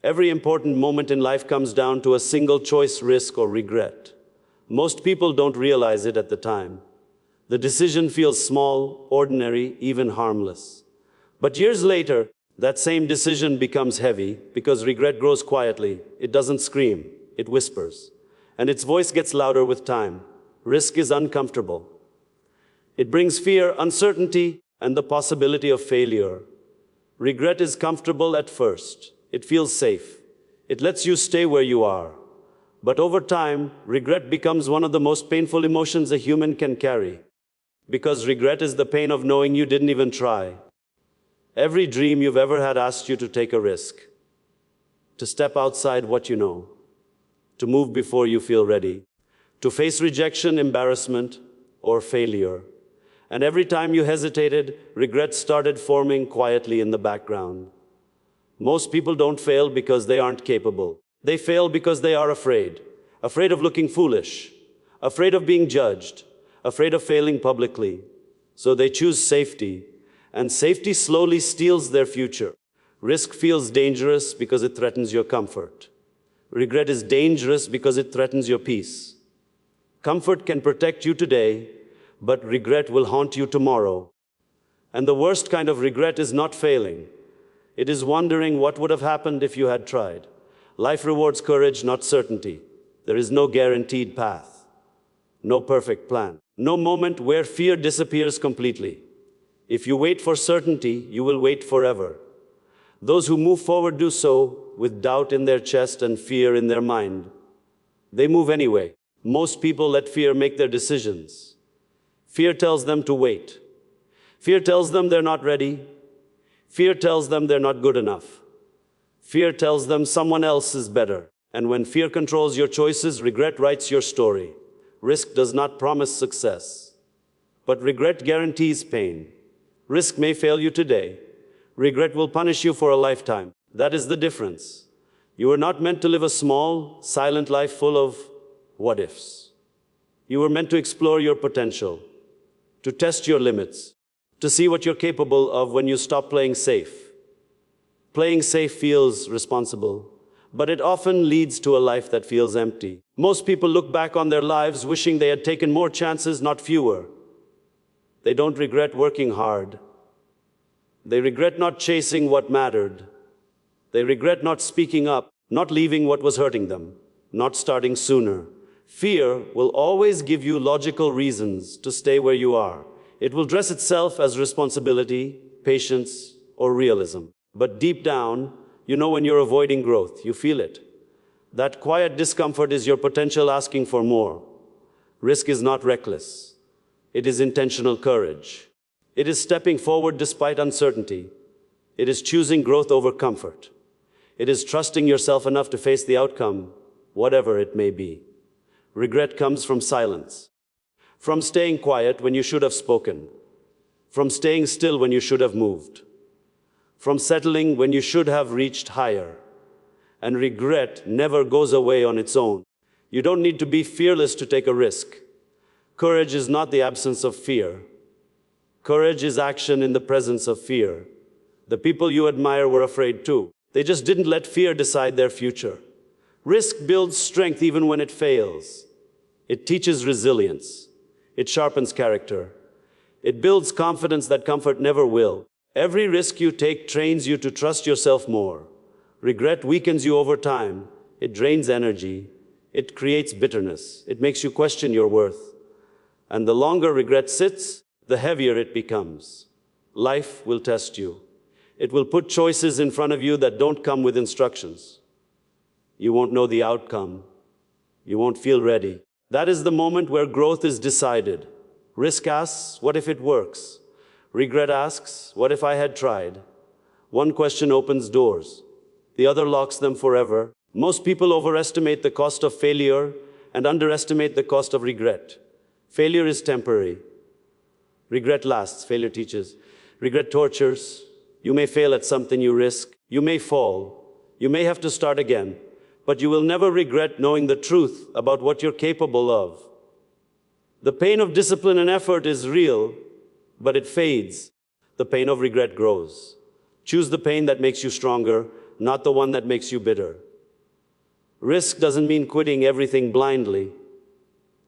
Every important moment in life comes down to a single choice, risk or regret. Most people don't realize it at the time. The decision feels small, ordinary, even harmless. But years later, that same decision becomes heavy because regret grows quietly. It doesn't scream, it whispers. And its voice gets louder with time. Risk is uncomfortable. It brings fear, uncertainty, and the possibility of failure. Regret is comfortable at first. It feels safe. It lets you stay where you are. But over time, regret becomes one of the most painful emotions a human can carry. Because regret is the pain of knowing you didn't even try. Every dream you've ever had asked you to take a risk, to step outside what you know, to move before you feel ready, to face rejection, embarrassment, or failure. And every time you hesitated, regret started forming quietly in the background. Most people don't fail because they aren't capable. They fail because they are afraid. Afraid of looking foolish. Afraid of being judged. Afraid of failing publicly. So they choose safety. And safety slowly steals their future. Risk feels dangerous because it threatens your comfort. Regret is dangerous because it threatens your peace. Comfort can protect you today, but regret will haunt you tomorrow. And the worst kind of regret is not failing. It is wondering what would have happened if you had tried. Life rewards courage, not certainty. There is no guaranteed path, no perfect plan, no moment where fear disappears completely. If you wait for certainty, you will wait forever. Those who move forward do so with doubt in their chest and fear in their mind. They move anyway. Most people let fear make their decisions. Fear tells them to wait. Fear tells them they're not ready. Fear tells them they're not good enough. Fear tells them someone else is better. And when fear controls your choices, regret writes your story. Risk does not promise success, but regret guarantees pain. Risk may fail you today. Regret will punish you for a lifetime. That is the difference. You were not meant to live a small, silent life full of what-ifs. You were meant to explore your potential, to test your limits, to see what you're capable of when you stop playing safe. Playing safe feels responsible, but it often leads to a life that feels empty. Most people look back on their lives wishing they had taken more chances, not fewer. They don't regret working hard. They regret not chasing what mattered. They regret not speaking up, not leaving what was hurting them, not starting sooner. Fear will always give you logical reasons to stay where you are. It will dress itself as responsibility, patience, or realism. But deep down, you know when you're avoiding growth. You feel it. That quiet discomfort is your potential asking for more. Risk is not reckless. It is intentional courage. It is stepping forward despite uncertainty. It is choosing growth over comfort. It is trusting yourself enough to face the outcome, whatever it may be. Regret comes from silence. From staying quiet when you should have spoken. From staying still when you should have moved. From settling when you should have reached higher. And regret never goes away on its own. You don't need to be fearless to take a risk. Courage is not the absence of fear. Courage is action in the presence of fear. The people you admire were afraid too. They just didn't let fear decide their future. Risk builds strength even when it fails. It teaches resilience. It sharpens character. It builds confidence that comfort never will. Every risk you take trains you to trust yourself more. Regret weakens you over time. It drains energy. It creates bitterness. It makes you question your worth. And the longer regret sits, the heavier it becomes. Life will test you. It will put choices in front of you that don't come with instructions. You won't know the outcome. You won't feel ready. That is the moment where growth is decided. Risk asks, what if it works? Regret asks, what if I had tried? One question opens doors. The other locks them forever. Most people overestimate the cost of failure and underestimate the cost of regret. Failure is temporary. Regret lasts. Failure teaches. Regret tortures. You may fail at something you risk. You may fall. You may have to start again. But you will never regret knowing the truth about what you're capable of. The pain of discipline and effort is real, but it fades. The pain of regret grows. Choose the pain that makes you stronger, not the one that makes you bitter. Risk doesn't mean quitting everything blindly.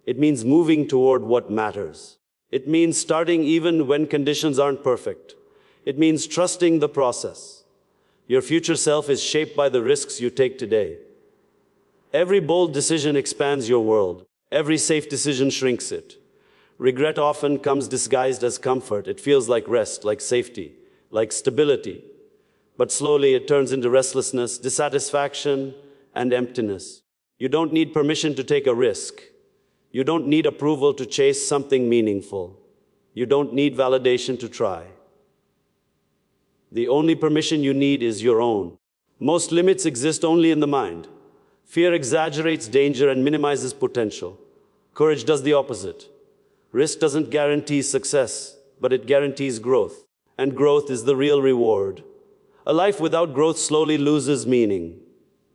It means moving toward what matters. It means starting even when conditions aren't perfect. It means trusting the process. Your future self is shaped by the risks you take today. Every bold decision expands your world. Every safe decision shrinks it. Regret often comes disguised as comfort. It feels like rest, like safety, like stability. But slowly it turns into restlessness, dissatisfaction, and emptiness. You don't need permission to take a risk. You don't need approval to chase something meaningful. You don't need validation to try. The only permission you need is your own. Most limits exist only in the mind. Fear exaggerates danger and minimizes potential. Courage does the opposite. Risk doesn't guarantee success, but it guarantees growth. And growth is the real reward. A life without growth slowly loses meaning.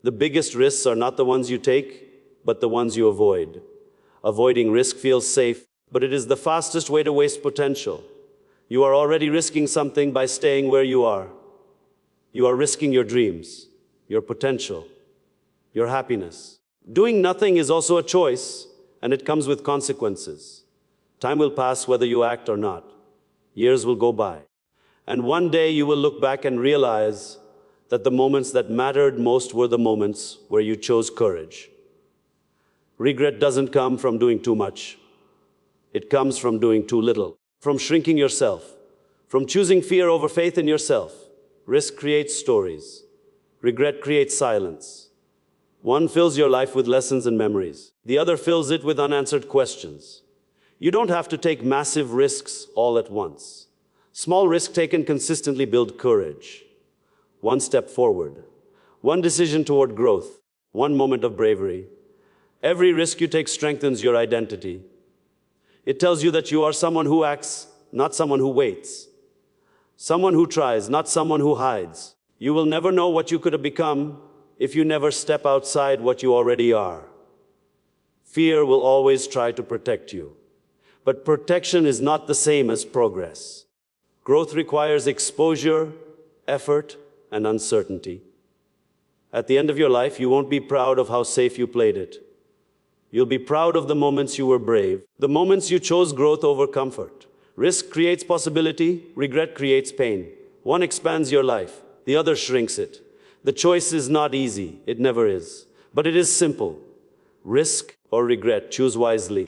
The biggest risks are not the ones you take, but the ones you avoid. Avoiding risk feels safe, but it is the fastest way to waste potential. You are already risking something by staying where you are. You are risking your dreams, your potential, your happiness. Doing nothing is also a choice, and it comes with consequences. Time will pass whether you act or not. Years will go by. And one day you will look back and realize that the moments that mattered most were the moments where you chose courage. Regret doesn't come from doing too much. It comes from doing too little, from shrinking yourself, from choosing fear over faith in yourself. Risk creates stories. Regret creates silence. One fills your life with lessons and memories. The other fills it with unanswered questions. You don't have to take massive risks all at once. Small risks taken consistently build courage. One step forward, one decision toward growth, one moment of bravery. Every risk you take strengthens your identity. It tells you that you are someone who acts, not someone who waits. Someone who tries, not someone who hides. You will never know what you could have become if you never step outside what you already are. Fear will always try to protect you. But protection is not the same as progress. Growth requires exposure, effort, and uncertainty. At the end of your life, you won't be proud of how safe you played it. You'll be proud of the moments you were brave, the moments you chose growth over comfort. Risk creates possibility, regret creates pain. One expands your life, the other shrinks it. The choice is not easy, it never is. But it is simple. Risk or regret, choose wisely.